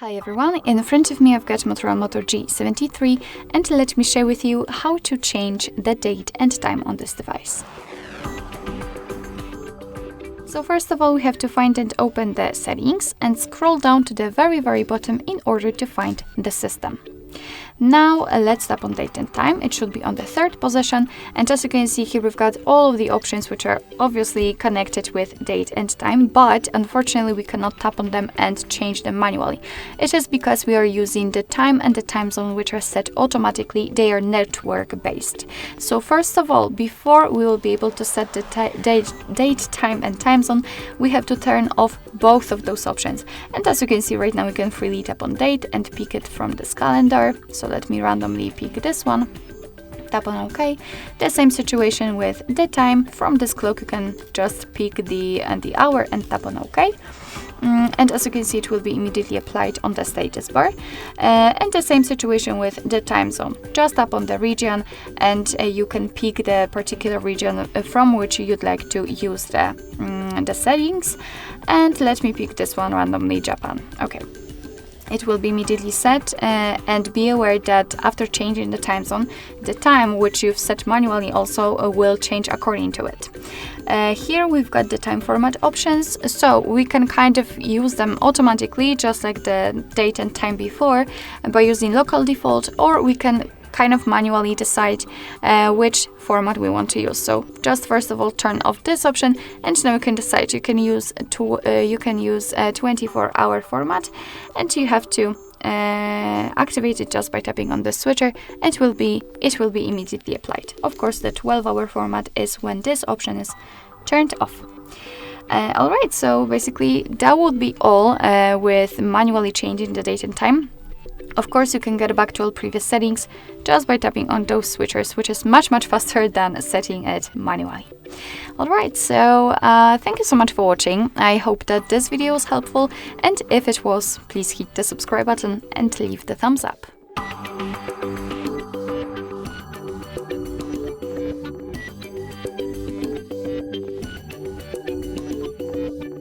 Hi everyone, in front of me I've got MOTOROLA Moto G73 and let me share with you how to change the date and time on this device. So first of all we have to find and open the settings and scroll down to the very bottom in order to find the system. Now let's tap on date and time. It should be on the third position, and as you can see here we've got all of the options which are obviously connected with date and time, but unfortunately we cannot tap on them and change them manually. It is because we are using the time and the time zone which are set automatically. They are network based. So first of all, before we will be able to set the date, time and time zone, we have to turn off both of those options. And as you can see right now we can freely tap on date and pick it from this calendar. So let me randomly pick this one, tap on OK. The same situation with the time. From this clock you can just pick the hour and tap on OK. And as you can see it will be immediately applied on the status bar. And the same situation with the time zone. Just tap on the region and you can pick the particular region from which you'd like to use the settings. And let me pick this one randomly, Japan. Okay. It will be immediately set, and be aware that after changing the time zone, the time which you've set manually also will change according to it. Here we've got the time format options, so we can kind of use them automatically just like the date and time before by using local default, or we can kind of manually decide which format we want to use. So just first of all turn off this option, and now you can decide you can use a 24-hour format, and you have to activate it just by tapping on the switcher, and it will be immediately applied. Of course the 12-hour format is when this option is turned off. Alright, so basically that would be all with manually changing the date and time. Of course, you can get back to all previous settings just by tapping on those switchers, which is much faster than setting it manually. Alright, so thank you so much for watching. I hope that this video was helpful, and if it was, please hit the subscribe button and leave the thumbs up.